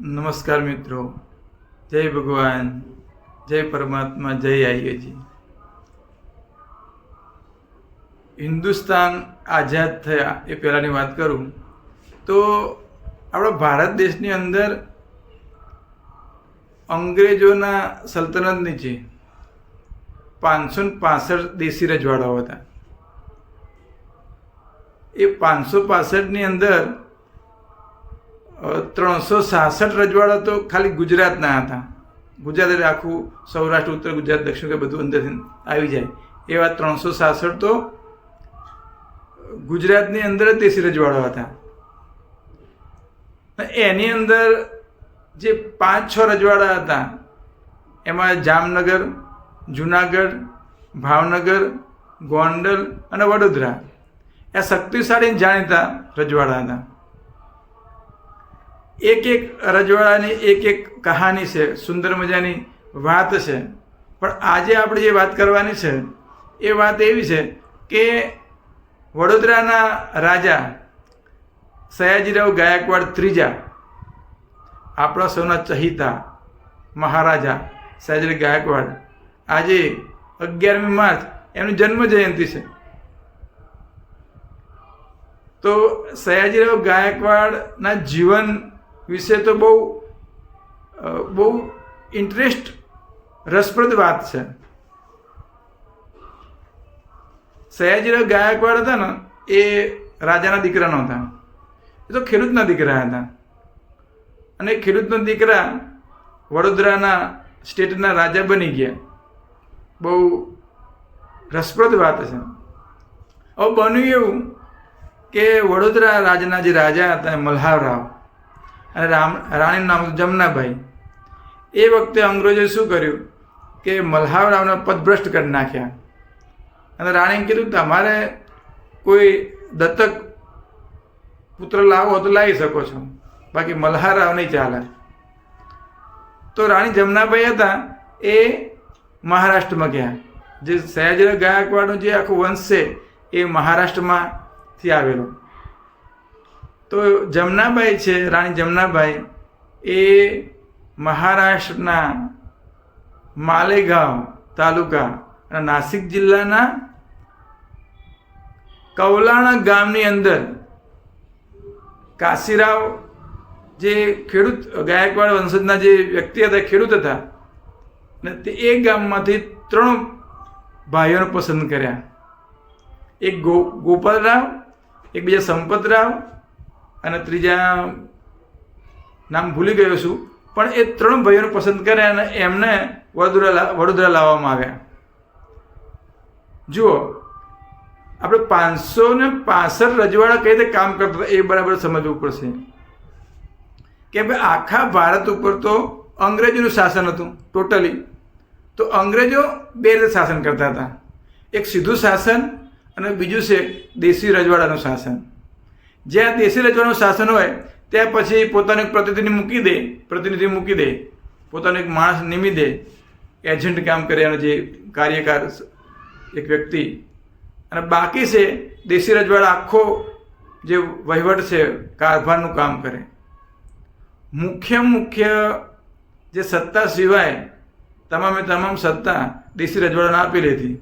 નમસ્કાર મિત્રો, જય ભગવાન, જય પરમાત્મા, જય આર્યજી. હિન્દુસ્તાન આઝાદ થયા એ પહેલાંની વાત કરું તો આપણા ભારત દેશની અંદર અંગ્રેજોના સલ્તનત નીચે 565 દેશી રજવાડાઓ હતા. એ 565ની અંદર 366 રજવાડા તો ખાલી ગુજરાતના હતા. ગુજરાત એટલે આખું સૌરાષ્ટ્ર, ઉત્તર ગુજરાત, દક્ષિણ બધું અંદરથી આવી જાય એવા 366 તો ગુજરાતની અંદર જ દેશી રજવાડા હતા. એની અંદર જે 5-6 રજવાડા હતા એમાં જામનગર, જુનાગઢ, ભાવનગર, ગોંડલ અને વડોદરા એ શક્તિશાળી જાણીતા રજવાડા હતા. એક એક રજવાડાની એક એક કહાની છે, સુંદર મજાની વાત છે. પણ આજે આપણે જે વાત કરવાની છે એ વાત એવી છે કે વડોદરાના રાજા સયાજીરાવ ગાયકવાડ ત્રીજા, આપણા સૌના ચહિતા મહારાજા સયાજીરાવ ગાયકવાડ, આજે 11મી માર્ચ એમની જન્મ જયંતિ છે. તો સયાજીરાવ ગાયકવાડના જીવન વિશે તો બહુ રસપ્રદ વાત છે. સયાજીરાવ ગાયકવાડ હતા ને એ રાજાના દીકરા નહોતા, એ તો ખેડૂતના દીકરા હતા. અને ખેડૂતના દીકરા વડોદરાના સ્ટેટના રાજા બની ગયા. બહુ રસપ્રદ વાત છે. હવે બન્યું એવું કે વડોદરા રાજના જે રાજા હતા મલ્હારરાવ અને રાણીનું નામ હતું જમનાબાઈ. એ વખતે અંગ્રેજોએ શું કર્યું કે મલ્હારરાવને પદભ્રષ્ટ કરી નાખ્યા અને રાણીને કીધું તમારે કોઈ દત્તક પુત્ર લાવો તો લાવી શકો છો, બાકી મલ્હારરાવ નહીં ચાલે. તો રાણી જમનાબાઈ હતા એ મહારાષ્ટ્રમાં ગયા. જે સયાજીરાવ ગાયકવાડનો જે આખો વંશ છે એ મહારાષ્ટ્રમાંથી આવેલો. તો જમનાબાઈ છે, રાણી જમનાબાઈ એ મહારાષ્ટ્રના માલેગાંવ તાલુકા અને નાસિક જિલ્લાના કવલાણા ગામની અંદર કાશીરાવ જે ખેડૂત ગાયકવાડ વંશજના જે વ્યક્તિ હતા, ખેડૂત હતા, ને તે એ ગામમાંથી 3 ભાઈઓને પસંદ કર્યા. એક ગોપાલરાવ, એક બીજા સંપતરાવ અને ત્રીજા નામ ભૂલી ગયો છું. પણ એ 3 ભાઈઓને પસંદ કર્યા અને એમને વડોદરા લાવવામાં આવ્યા. જુઓ, આપણે 565 રજવાડા કઈ રીતે કામ કરતા હતા એ બરાબર સમજવું પડશે. કે ભાઈ આખા ભારત ઉપર તો અંગ્રેજોનું શાસન હતું ટોટલી. તો અંગ્રેજો 2 રીતે શાસન કરતા હતા. એક સીધું શાસન અને બીજું છે દેશી રજવાડાનું શાસન. જ્યાં દેશી રજવાડાનું શાસન હોય ત્યાં પછી પોતાનો એક પ્રતિનિધિ મૂકી દે, પોતાનો એક માણસ નિમી દે, એજન્ટ કામ કરે એનો જે કાર્યકાર એક વ્યક્તિ. અને બાકી છે દેશી રજવાડા આખો જે વહીવટ છે કારભારનું કામ કરે. મુખ્ય જે સત્તા સિવાય તમામ સત્તા દેશી રજવાડાને આપેલી હતી.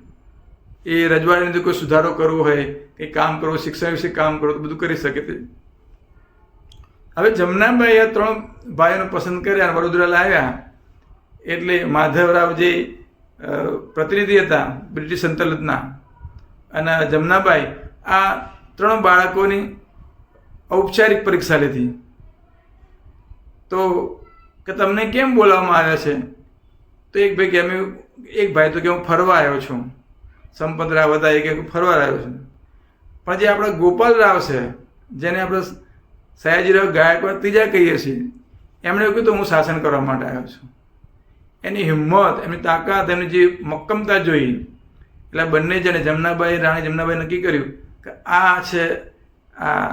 એ રજવાડાની અંદર કોઈ સુધારો કરવો હોય, કંઈ કામ કરવું, શિક્ષણ વિશે કામ કરવું, તો બધું કરી શકે તે. હવે જમનાબાઈએ 3 ભાઈઓને પસંદ કર્યા અને વડોદરા લાવ્યા. એટલે માધવરાવ જે પ્રતિનિધિ હતા બ્રિટિશ સલ્તનતના અને જમનાબાઈ આ 3 બાળકોની ઔપચારિક પરીક્ષા લીધી. તો કે તમને કેમ બોલાવવામાં આવ્યા છે? તો એક ભાઈ તો કે હું ફરવા આવ્યો છું. સંપતરાવ હતા એ કે ફરવા આવ્યો છું. પણ જે આપણા ગોપાલરાવ છે, જેને આપણે સયાજીરાવ ગાયકવાડ ત્રીજા કહીએ છીએ, એમણે એવું કીધું હું શાસન કરવા માટે આવ્યો છું. એની હિંમત, એમની તાકાત, એમની જે મક્કમતા જોઈ એટલે બંને જણે રાણી જમનાબાઈ નક્કી કર્યું કે આ છે આ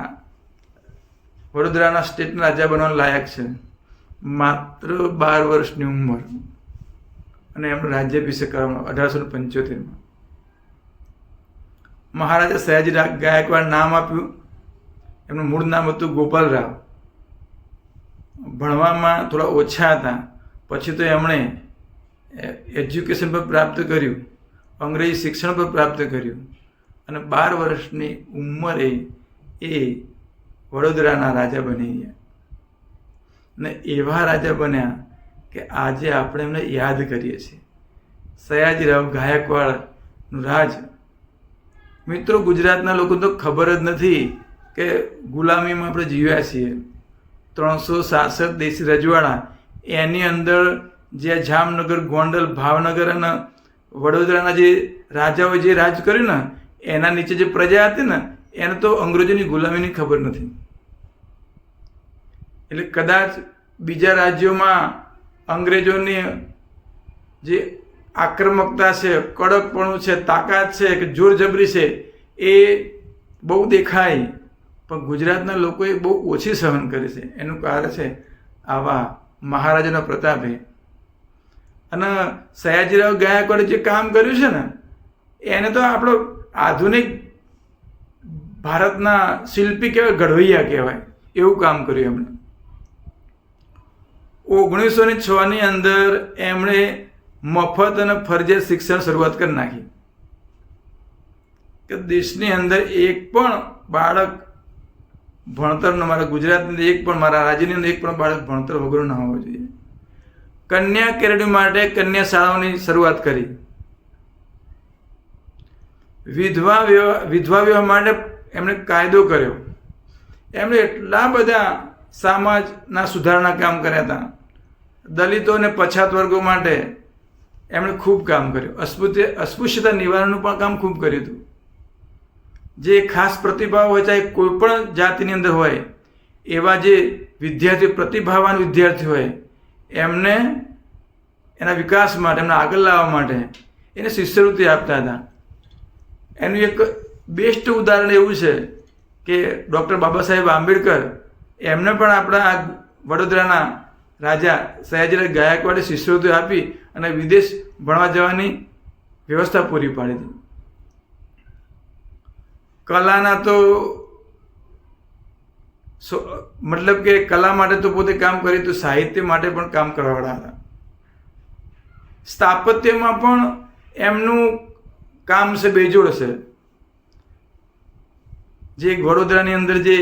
વડોદરાના સ્ટેટના રાજા બનવા લાયક છે. માત્ર 12 વર્ષની ઉંમર અને એમનો રાજ્યાભિષેક કરવામાં 1875માં. મહારાજા સયાજીરાવ ગાયકવાડ નામ આપ્યું. એમનું મૂળ નામ હતું ગોપાલરાવ. ભણવામાં થોડા ઓછા હતા. પછી તો એમણે એજ્યુકેશન પર પ્રાપ્ત કર્યું, અંગ્રેજી શિક્ષણ પર પ્રાપ્ત કર્યું અને 12 વર્ષની ઉંમરે એ વડોદરાના રાજા બની ગયા. ને એવા રાજા બન્યા કે આજે આપણે એમને યાદ કરીએ છીએ. સયાજીરાવ ગાયકવાડનું રાજ. મિત્રો, ગુજરાતના લોકો તો ખબર જ નથી કે ગુલામીમાં આપણે જીવ્યા છીએ. 366 દેશી રજવાડા, એની અંદર જે જામનગર, ગોંડલ, ભાવનગર અને વડોદરાના જે રાજાઓએ જે રાજ કર્યું ને, એના નીચે જે પ્રજા હતી ને, એને તો અંગ્રેજોની ગુલામીની ખબર નથી. એટલે કદાચ બીજા રાજ્યોમાં અંગ્રેજોની જે આક્રમકતા છે, કડકપણું છે, તાકાત છે કે જોર જબરી છે, એ બહુ દેખાય, પણ ગુજરાતના લોકોએ બહુ ઓછી સહન કરી છે. એનું કારણ છે આવા મહારાજાના પ્રતાપે. અને સયાજીરાવ ગાયકવાડે જે કામ કર્યું છે ને, એને તો આપણો આધુનિક ભારતના શિલ્પી કહેવાય, ઘડવૈયા કહેવાય, એવું કામ કર્યું એમણે. 1906ની અંદર એમણે મફત અને ફરજિયાત શિક્ષણ શરૂઆત કરી નાખી કે દેશની અંદર એક પણ બાળક ભણતરનો, મારા ગુજરાતની અંદર એક પણ, મારા રાજ્યની અંદર એક પણ બાળક ભણતર વગર ન હોવો જોઈએ. કન્યા કેળવણી માટે કન્યા શાળાઓની શરૂઆત કરી. વિધવા વિવાહ માટે એમણે કાયદો કર્યો. એમણે એટલા બધા સમાજના સુધારણા કામ કર્યા હતા. દલિતો અને પછાત વર્ગો માટે એમણે ખૂબ કામ કર્યું. અસ્પૃશ્યતા નિવારણનું પણ કામ ખૂબ કર્યું હતું. જે ખાસ પ્રતિભાવ હોય, ચાહે કોઈ પણ જાતિની અંદર હોય, એવા જે વિદ્યાર્થીઓ, પ્રતિભાવાન વિદ્યાર્થી હોય, એમને એના વિકાસ માટે, એમને આગળ લાવવા માટે એને શિષ્યવૃત્તિ આપતા હતા. એનું એક બેસ્ટ ઉદાહરણ એવું છે કે ડૉક્ટર બાબા સાહેબ આંબેડકર, એમને પણ આપણા વડોદરાના રાજા સયાજીરાવ ગાયકવાડે શિષ્યવૃત્તિ આપી અને વિદેશ ભણવા જવાની વ્યવસ્થા પૂરી પાડી હતી. કલાના તો મતલબ કે કલા માટે તો પોતે કામ કર્યું હતું, સાહિત્ય માટે પણ કામ કરવાવાળા હતા. સ્થાપત્યમાં પણ એમનું કામ છે બેજોડ છે. જે વડોદરાની અંદર જે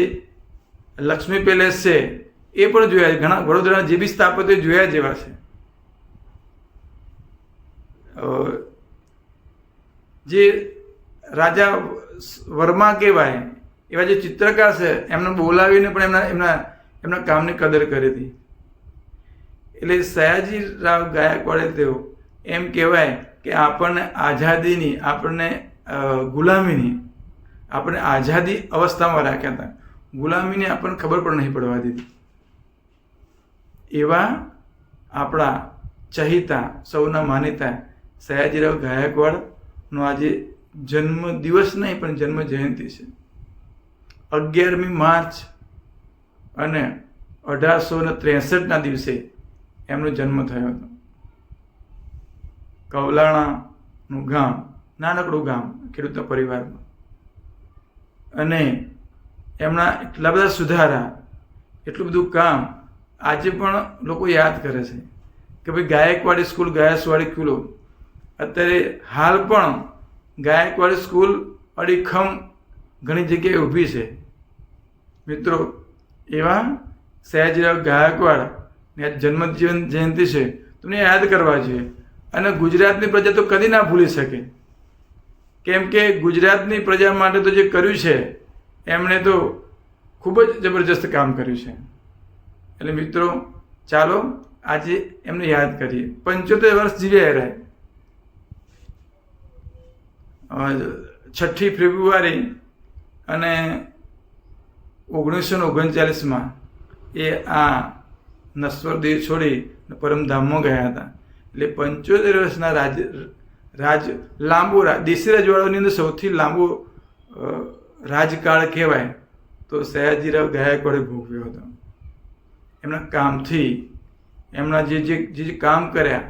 લક્ષ્મી પેલેસ છે એ પણ જોયા, ઘણા વડોદરાના જે બી સ્થાપત્ય જોયા જેવા છે. જે રાજા વર્મા કહેવાય એવા જે ચિત્રકાર છે, એમને બોલાવીને પણ એમના કામની કદર કરી હતી. એટલે સયાજીરાવ ગાયકવાડે તેઓ એમ કહેવાય કે આપણને આઝાદીની, આપણને ગુલામીની, આપણને આઝાદી અવસ્થામાં રાખ્યા હતા. ગુલામીની આપણને ખબર પણ નહીં પડવા દીધી. એવા આપણા ચહિતા, સૌના માનીતા સયાજીરાવ ગાયકવાડનો આજે જન્મ દિવસ નહીં પણ જન્મ જયંતિ છે. 11મી માર્ચ અને 1863ના દિવસે એમનો જન્મ થયો હતો. કવલાણાનું ગામ, નાનકડું ગામ, ખેડૂતના પરિવારમાં. અને એમના એટલા બધા સુધારા, એટલું બધું કામ આજે પણ લોકો યાદ કરે છે કે ભાઈ ગાયકવાડી સ્કૂલ, ગાયકવાડી સ્કૂલો, અત્યારે હાલ પણ ગાયકવાડી સ્કૂલ અડીખમ ઘણી જગ્યાએ ઊભી છે. મિત્રો, એવા સયાજીરાવ ગાયકવાડની આ જન્મ જયંતિ છે, તમને યાદ કરવા જોઈએ. અને ગુજરાતની પ્રજા તો કદી ના ભૂલી શકે, કેમ કે ગુજરાતની પ્રજા માટે તો જે કર્યું છે એમણે તો ખૂબ જ જબરજસ્ત કામ કર્યું છે. એટલે મિત્રો, ચાલો આજે એમને યાદ કરીએ. 75 વર્ષ જીવ્યા રહ્યા. 6 ફેબ્રુઆરી અને 1939માં એ આ નશ્વર દેહ છોડી પરમધામમાં ગયા હતા. એટલે 75 વર્ષના લાંબો દેશી રજવાડાઓની અંદર સૌથી લાંબો રાજકાળ કહેવાય તો સયાજીરાવ ગાયકવાડે ભોગવ્યો હતો. એમના કામથી, એમના જે કામ કર્યા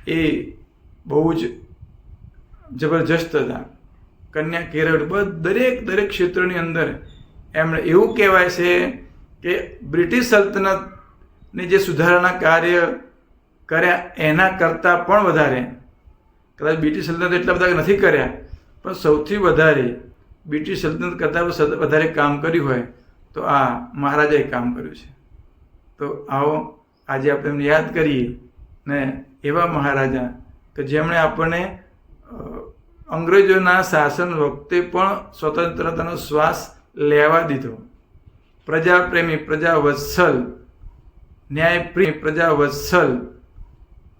એ બહુ જ જબરજસ્ત હતા. કન્યા કેળવણી, દરેક ક્ષેત્રની અંદર એમણે, એવું કહેવાય છે કે બ્રિટિશ સલ્તનત ને જે સુધારાના કાર્ય કર્યા એના કરતાં પણ વધારે, કદાચ બ્રિટિશ સલ્તનત એટલા બધા નથી કર્યા, પણ સૌથી વધારે બ્રિટિશ સલ્તનત કરતાં વધારે કામ કર્યું હોય તો આ મહારાજાએ કામ કર્યું છે. તો આવો આજે આપણે એમને યાદ કરીએ ને એવા મહારાજા કે જેમણે આપણને અંગ્રેજોના શાસન વખતે પણ સ્વતંત્રતાનો શ્વાસ લેવા દીધો. પ્રજાપ્રેમી, પ્રજાવત્સલ, ન્યાયપ્રિય, પ્રજાવત્સલ,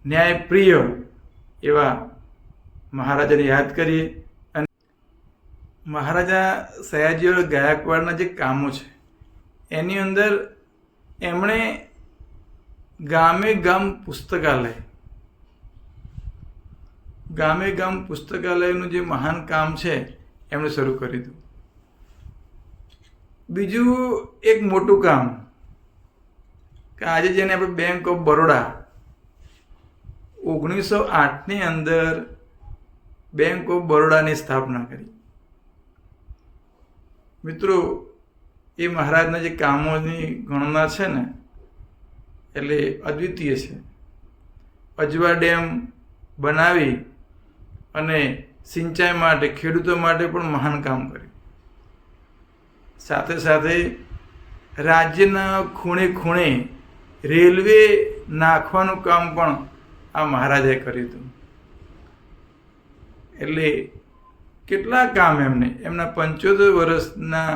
ન્યાયપ્રિય એવા મહારાજાને યાદ કરીએ. અને મહારાજા સયાજીરાવ ગાયકવાડના જે કામો છે એની અંદર એમણે ગામે ગામ પુસ્તકાલયનું જે મહાન કામ છે એમણે શરૂ કરી દીધું. બીજું એક મોટું કામ કે આજે જેને આપણે બેંક ઓફ બરોડા 1908ની અંદર બેંક ઓફ બરોડાની સ્થાપના કરી. મિત્રો, એ મહારાજના જે કામોની ગણના છે ને એટલે અદ્વિતીય છે. અજવા ડેમ બનાવી અને સિંચાઈ માટે, ખેડૂતો માટે પણ મહાન કામ કર્યું. સાથે સાથે રાજ્યના ખૂણે ખૂણે રેલવે નાખવાનું કામ પણ આ મહારાજાએ કર્યું હતું. એટલે કેટલા કામ એમના 75 વર્ષના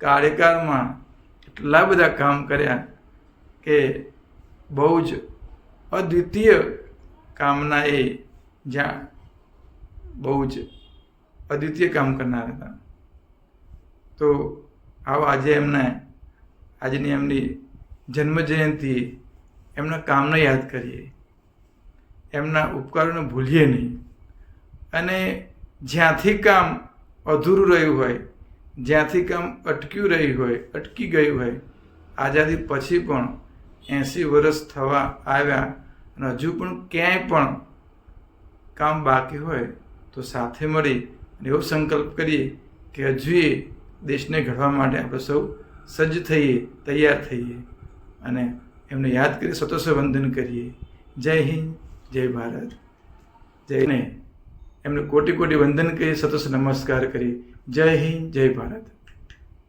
કાર્યકાળમાં એટલા બધા કામ કર્યા કે બહુ જ અદ્વિતીય કામના એ જ્યાં બહુ જ અદ્વિતીય કામ કરનાર હતા. તો આવો આજે આજની એમની જન્મજયંતિ એમના કામને યાદ કરીએ, એમના ઉપકારોને ભૂલીએ નહીં. અને જ્યાંથી કામ અધૂરું રહ્યું હોય, જ્યાંથી કામ અટકી ગયું હોય, આઝાદી પછી પણ 80 વર્ષ થવા આવ્યા અને હજુ પણ ક્યાંય પણ કામ બાકી હોય તો સાથે મળી અને એવો સંકલ્પ કરીએ કે હજુ એ દેશને ઘડવા માટે આપણે સૌ સજ્જ થઈએ, તૈયાર થઈએ અને એમને યાદ કરી સતોષ વંદન કરીએ. જય હિન્દ, જય ભારત. જયને એમને કોટી કોટી વંદન કરી, સતોષ નમસ્કાર કરી. જય હિન્દ, જય ભારત.